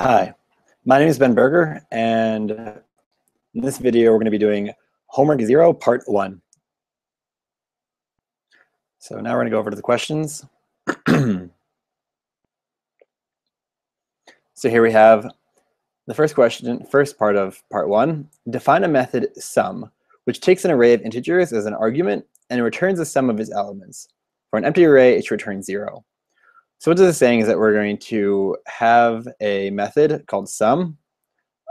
Hi, my name is Ben Berger, and in this video we're going to be doing Homework 0 Part 1. So now we're going to go over to the questions. So here we have the first question, first part of Part 1. Define a method sum, which takes an array of integers as an argument and returns the sum of its elements. For an empty array, it should return 0. So what this is saying is that we're going to have a method called sum.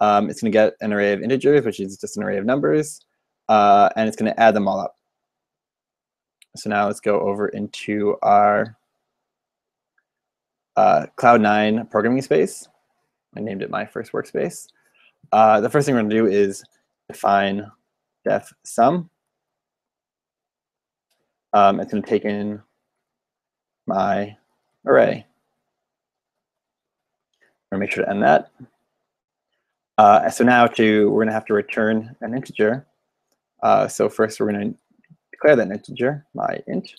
It's going to get an array of integers, which is just an array of numbers, and it's going to add them all up. So now let's go over into our Cloud9 programming space. I named it my first workspace. The first thing we're going to do is define def sum. It's going to take in my array. I'm going to make sure to end that. So now we're going to have to return an integer. So first we're going to declare that integer, my int,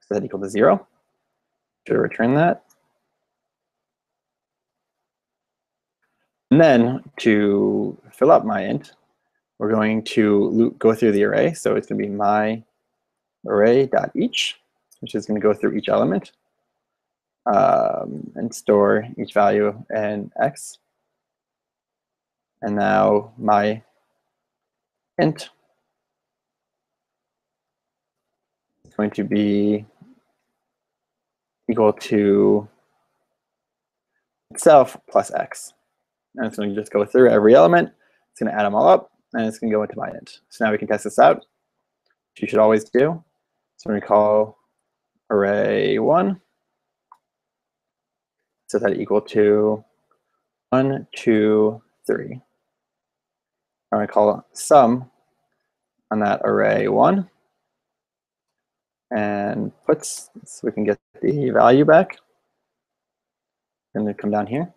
so that equal to 0. Should return that. And then to fill up my int, we're going to go through the array. So it's going to be my array.each, which is going to go through each element and store each value in x. And now my int is going to be equal to itself plus x. And it's going to just go through every element. It's going to add them all up, and it's going to go into my int. So now we can test this out, which you should always do. So we're going to call array1, set that equal to 1, 2, 3. I'm going to call sum on that array1 and puts, so we can get the value back. And then come down here.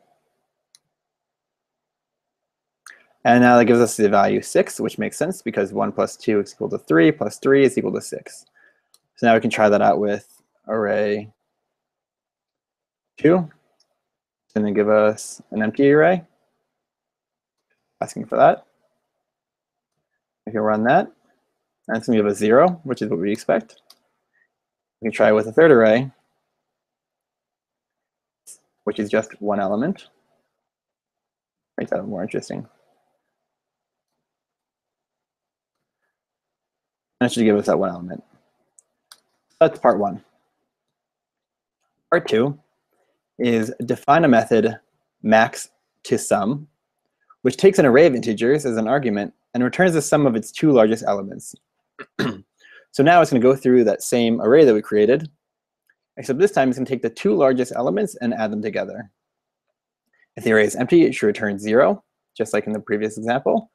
And now that gives us the value 6, which makes sense because 1 plus 2 is equal to 3, plus 3 is equal to 6. So now we can try that out with array 2. And then give us an empty array, asking for that. We can run that. And it's going to give us 0, which is what we expect. We can try with a third array, which is just one element. Make that more interesting. And it should give us that one element. That's part 1. Part 2 is define a method max to sum, which takes an array of integers as an argument and returns the sum of its two largest elements. So now it's going to go through that same array that we created, except this time it's going to take the two largest elements and add them together. If the array is empty, it should return 0, just like in the previous example.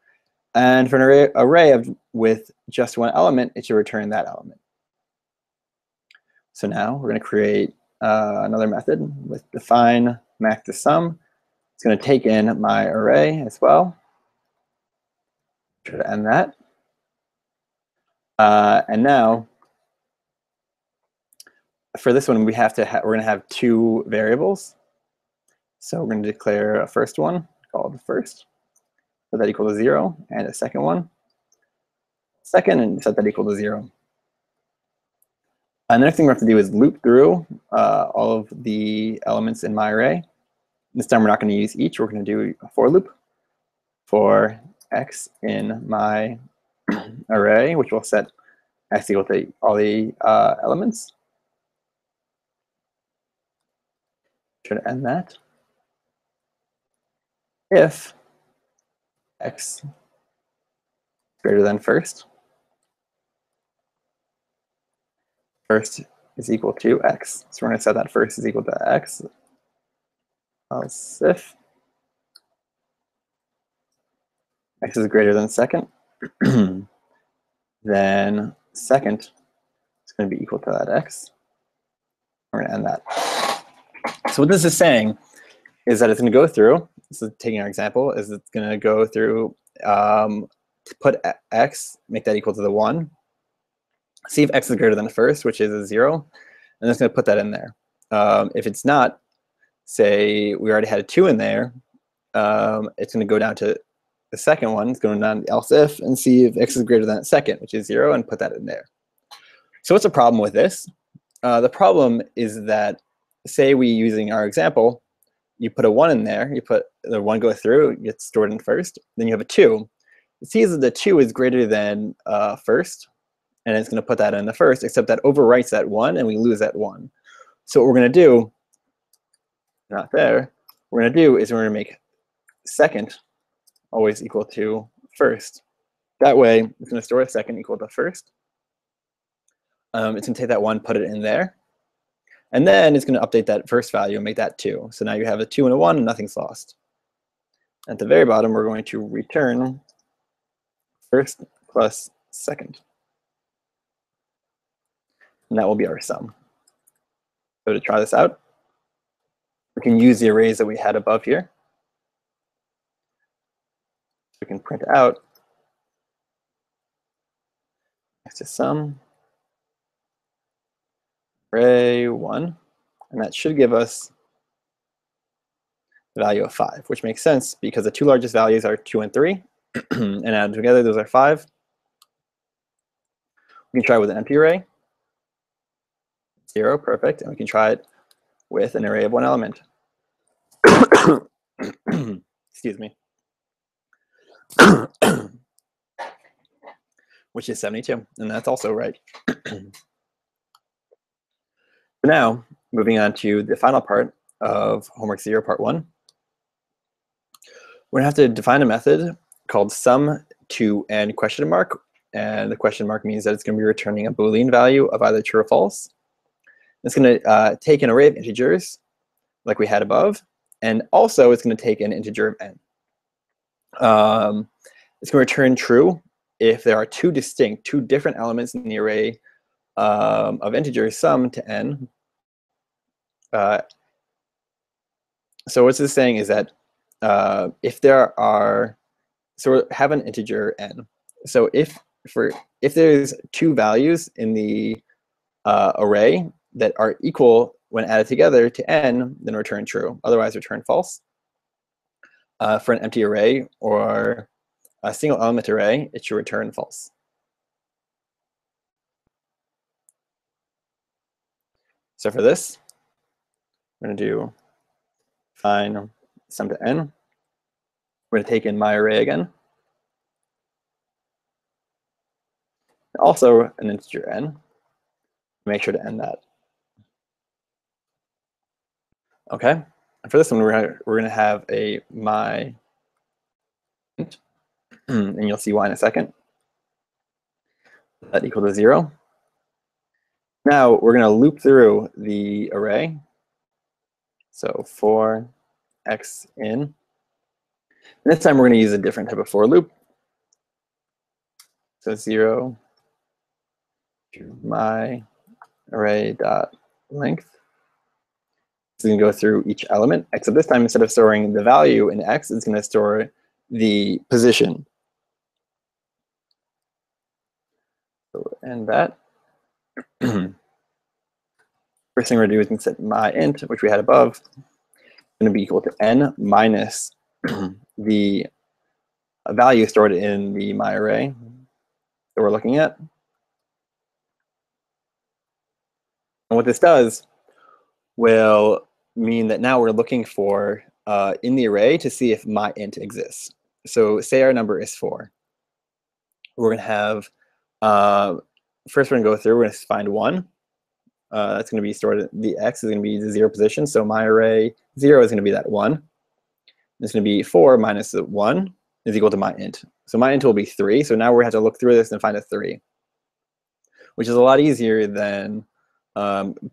And for an array with just one element, it should return that element. So now we're going to create another method with define max to sum. It's going to take in my array as well. Try to end that. And now, for this one, we're going to have two variables. So we're going to declare a first one called first, set that equal to 0, and a second one, second, and set that equal to 0. And the next thing we have to do is loop through all of the elements in my array. This time we're not going to use each. We're going to do a for loop for x in my array, which will set x equal to all the elements. Try to end that. If x greater than first is equal to x. So we're going to set that first is equal to x. Else if x is greater than second, then second is going to be equal to that x. We're going to end that. So what this is saying is that it's going to go through, so taking our example, is it's going to go through, put x, make that equal to the 1, see if x is greater than the first, which is a 0, and it's going to put that in there. If it's not, say we already had a 2 in there, it's going to go down to the second one. It's going down to else if and see if x is greater than that second, which is 0, and put that in there. So what's the problem with this? The problem is that, say we using our example, you put a 1 in there, you put the 1 go through, it gets stored in first, then you have a 2. It sees that the 2 is greater than first, and it's going to put that in the first, except that overwrites that 1, and we lose that 1. So what we're going to do, not there, what we're going to do is we're going to make second always equal to first. That way, it's going to store a second equal to first. It's going to take that 1, put it in there, and then it's going to update that first value and make that 2. So now you have a 2 and a 1, and nothing's lost. At the very bottom, we're going to return first plus second. And that will be our sum. So to try this out, we can use the arrays that we had above here. We can print out next to sum array 1, and that should give us the value of 5, which makes sense because the two largest values are 2 and 3, and added together, those are 5. We can try with an empty array, 0, perfect, and we can try it with an array of 1 element. Excuse me. Which is 72, and that's also right. Now, moving on to the final part of homework 0, part 1. We're going to have to define a method called sum to n question mark, and the question mark means that it's going to be returning a Boolean value of either true or false. It's going to take an array of integers, like we had above, and also it's going to take an integer of n. It's going to return true if there are two different elements in the array of integers summed to n. So what this is saying is that if there are, so we have an integer n. So if there's two values in the array that are equal when added together to n, then return true. Otherwise, return false. For an empty array or a single element array, it should return false. So for this, we're going to do find sum to n. We're going to take in my array again. Also an integer n. Make sure to end that. Okay. And for this one, we're going to have a my int, and you'll see why in a second. That equal to 0. Now we're going to loop through the array. So for x in. And this time we're going to use a different type of for loop. So 0 to my array dot length. It's going to go through each element, except this time instead of storing the value in x, it's going to store the position. So end that. First thing we're going to do is set my int, which we had above, going to be equal to n minus the value stored in the my array that we're looking at. And what this does will mean that now we're looking for in the array to see if my int exists. So say our number is 4. We're going to have, first we're going to go through, we're going to find 1. That's going to be stored, the x is going to be the 0 position, so my array 0 is going to be that 1. It's going to be 4 minus the 1 is equal to my int. So my int will be 3, so now we have to look through this and find a 3, which is a lot easier than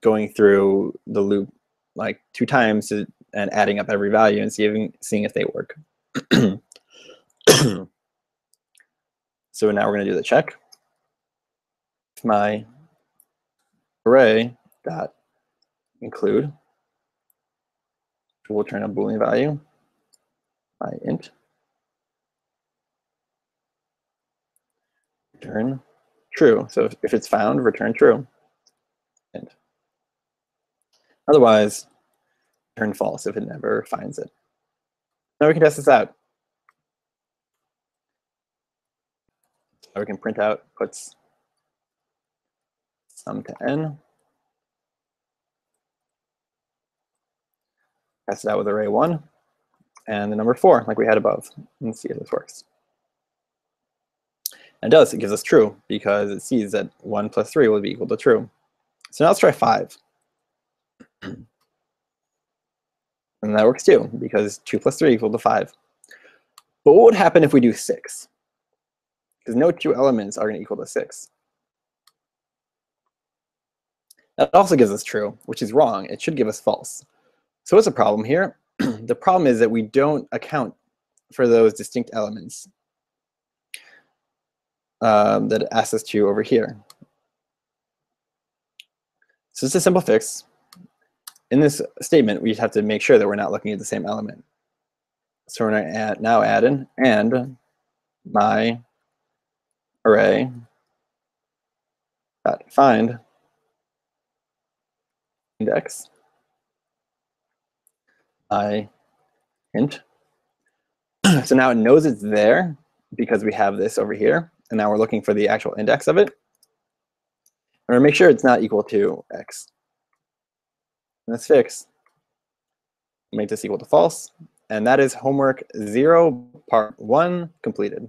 going through the loop like 2 times and adding up every value and seeing if they work. So now we're going to do the check. If my array dot include, we'll return a Boolean value, my int, return true. So if it's found, return true. And otherwise, return false if it never finds it. Now we can test this out. So we can print out puts sum to n. Test it out with array 1 and the number 4, like we had above. Let's see if this works. And it does. It gives us true because it sees that 1 plus 3 will be equal to true. So now let's try 5. And that works too, because 2 plus 3 equal to 5. But what would happen if we do 6? Because no two elements are going to equal to 6. That also gives us true, which is wrong. It should give us false. So what's the problem here? The problem is that we don't account for those distinct elements that it asks us to over here. So it's a simple fix. In this statement, we have to make sure that we're not looking at the same element. So we're going to now add in and my array dot find index I int. So now it knows it's there because we have this over here, and now we're looking for the actual index of it. We're going to make sure it's not equal to x. And this fix make this equal to false, and that is homework 0 part 1 completed.